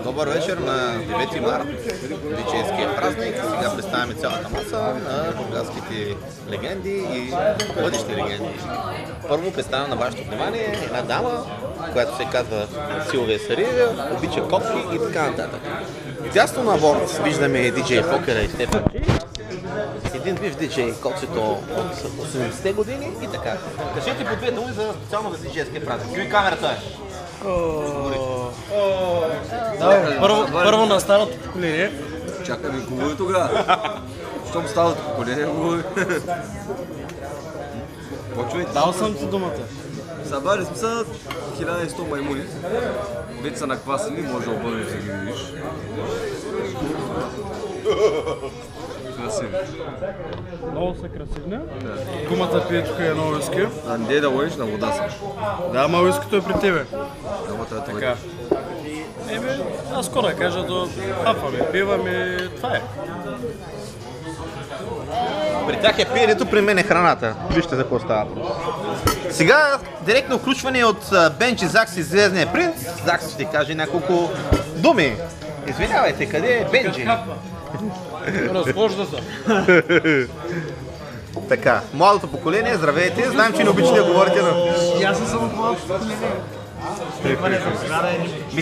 Добър вечер на 9 март, диджейския празник. Сега представяме цялата маса на бургаските легенди и бъдещи легенди. Първо представям на вашето внимание една дама, която се казва Силвия Сариева, обича котки и така нататък. Дясно на борт виждаме диджей Фокера и Стефан Джи. Един бив диджей Коцето от 80-те години и така. Кажете по две думи за специално за диджейския празник. Какви камерата е? Първо на старото поколение. Чакай ми говори тогава. Щом старото поколение говори. Почвайте. Дал съм ти думата. Събрали сме са 1100 маймуни. Вече са наквасени, може да обърнеш да ги видиш. Красиви. Много са красивни. Кумата пие тук едно уиски. А не да лъжиш, на вода са. Да, ама уискито е при тебе. Дамата е Така. Аз скоро да кажа до хапваме, пиваме, това е. При тях е пиенето, при мен е храната. Вижте за какво става. Сега директно включване от Бенчи Закс и Звездния принц. Закс ще каже няколко думи. Извинявайте, къде е Бенджи? Разхожда се. Така, младото поколение, здравейте. Знаем, че не обичате да говорите на... И аз съм от младото поколение.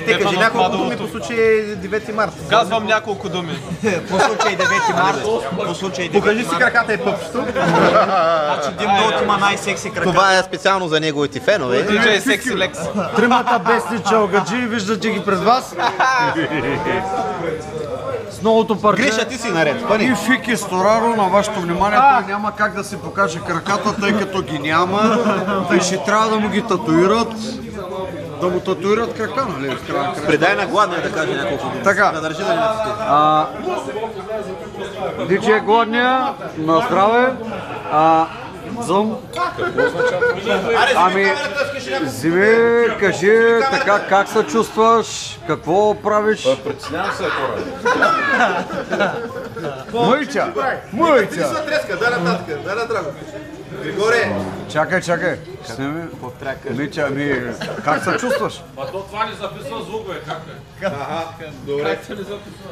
Те кажи няколко думи по случай 9 март. Казвам няколко думи. По случай 9 март. По случай 9 март. Покажи си краката и пъпчето. Значи Дим Долт има най-секси крака. Това е специално за неговите фенове. Диджей Секси Лекс. Тримата бесни чалгаджи, виждате ги пред вас. С новото парче. Гриша, ти си наред. Пани. И Фики Стораро на вашето внимание, той няма как да си покаже краката, тъй като ги няма. И ще трябва да му ги татуират. Да му татуират крака, нали? Предай на гладния да каже няколко думи. Така. Да държи да не напусти. Диджей Гладния, на здраве. Зъм. Ами, Зими, кажи така, как се чувстваш, какво правиш? Преценявам се, хора. Мъйча! Ти са треска, дай нататък, дай нататък. Григоре! Чакай. Снеми. Мича, ами, как се чувстваш? Това не записва звукове, как е? Добре.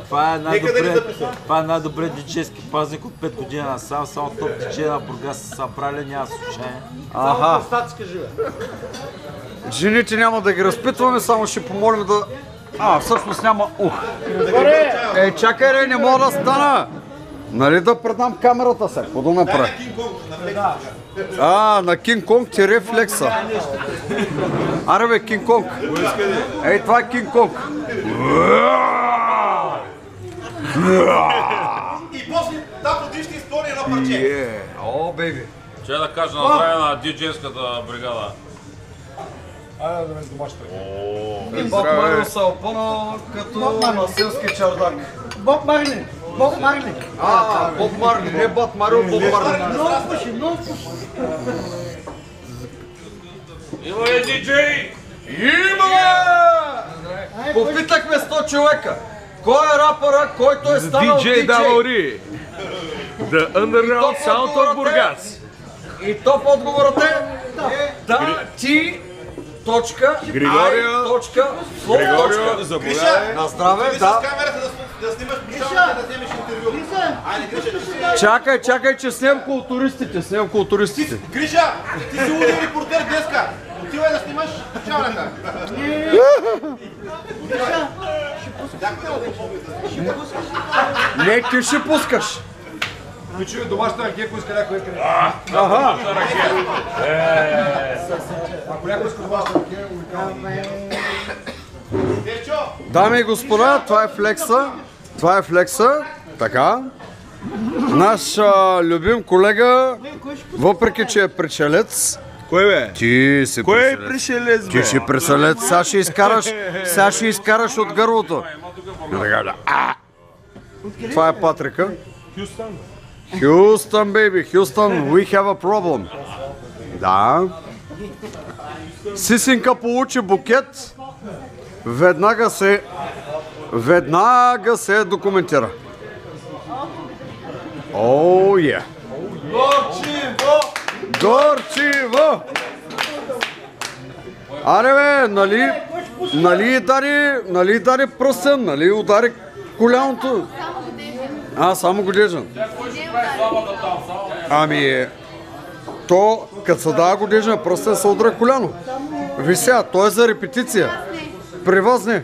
Това е най-добре диджейски празник от 5 години насам, само топ диджей на Бургас са събрали, няма случайно. Аха. Жените няма да ги разпитваме, само ще помолим да... всъщност няма чакай, не мога да стана! Нали да предам камерата сега, какво да направя? На Кинг Конг ти рефлекса. Аре бе, Кинг Конг. Ей, това е Кинг Конг. И после да подиште история на парче. О, бейби. Че да кажа на здраве на диджейската бригада. И Боб Марио са опъна като на селски чардак. Боб Марли. Боб Марли, не Боб Марио, Боб Марли. Много пуши. Има ли диджей? Попитахме 100 човека. Кой е рапъра, който е станал диджей? Давори. The Underground Sound of Бургас. И топ отговорът е ти точка Григорио, Гриша, на здраве, с камерата да снимаш пушалата, да вземеш интервю. Айде, Гриша, Чакай, че снимам културистите. Гриша, ти си луден репортер днеска. Отивай да снимаш пушалата. Не, ти ще пускаш. Чуй домашна ракия, ако иска някой къде. Ако някой иска домашна ракия, Дами и господа, това е флекса. Така. Наш любим колега, въпреки че е пришелец. Кой бе? Ти си пришелец, бе? Ти си пришелец, сега ще изкараш от гърлото. Това е Патрика. Хюстън, бейби, Хюстън, we have a problem. Да. Сисинка получи букет. Веднага се документира. Е. Горчиво! Аре бе, нали Нали дари пръстен, нали удари коляното? Само годежен. Ами, то, като се дава годежен пръстен, се удра коляно. Виж сега, то е за репетиция. При вас не.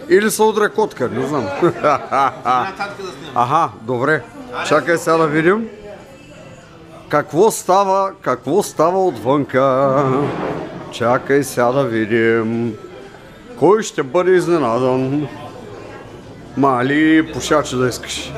Или се удра котка, не знам. Добре. Чакай сега да видим. Какво става отвънка? Чакай сега да видим. Кой ще бъде изненадан? Мали пушаче да искаш.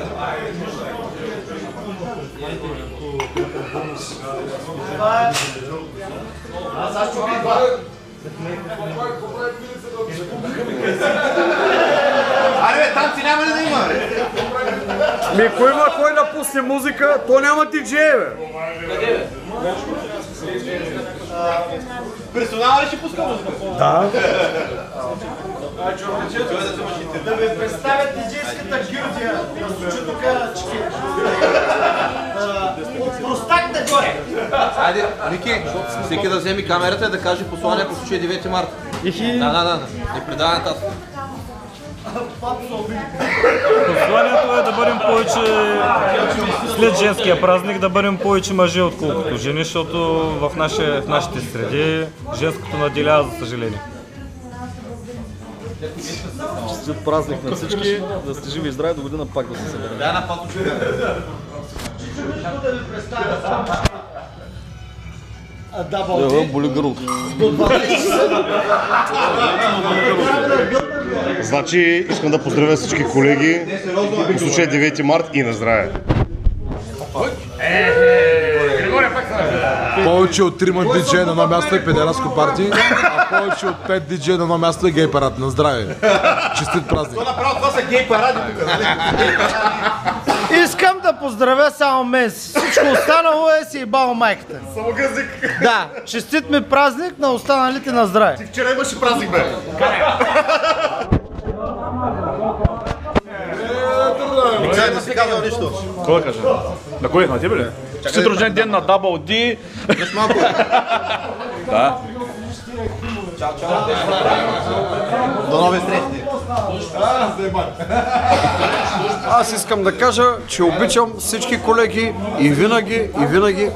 Аре, танци няма ли да има? Кой има кой да пусне музика, то няма диджей, бе. Персонала ли ще пуска музика? Да. Да ви представят диджейската гилдия на Случутока Чики. От простак нагоре. Айде, Ники, всеки да вземе камерата и да каже послание по случай 9 марта. Да. И предава нататък. Посланието е да бъдем повече, след женския празник, да бъдем повече мъже отколкото жени, защото в нашите среди женското наделява, за съжаление. Честит празник на всички, да сте живи и здрави, до година пак да се съберем. Да, на пато Боли гърлото. Значи искам да поздравя всички колеги по случай 9 март и на здраве. Повече от 3 диджея на едно място е педераско парти, а повече от 5 диджея на едно място е гей парад. На здраве! Честит празник! Това са гей паради тук. Искам да поздравя само мен си. Всичко останало е си ебало майката. Само гъзик. Да, честит ми празник на останалите на здраве. Вчера имаше празник, бе. Не си казал нищо. Кой да каже? На кой? На тебе ли? Честит рожден ден на Double D. Неш малко. Да. До нови срещи. Аз искам да кажа, че обичам всички колеги и винаги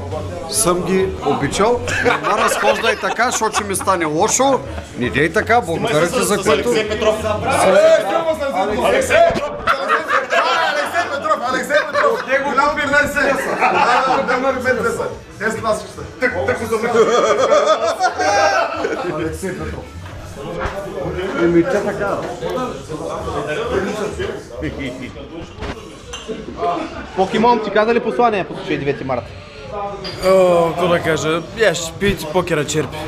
съм ги обичал. Не разхождай така, защото ще ми стане лошо. Не дей така, благодаря ти за което. Алексей Петров! Него люби Мерцедеса. Те са нас ще са. Тъко за мен. Алексей Петров. Те така. Покемон, ти каза ли послание по случай 9 марта? Какво да кажа? Я ще пиете покера черпи.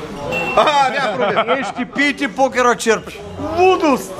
Няма проблем. Ще пиете покера черпи. Лудост!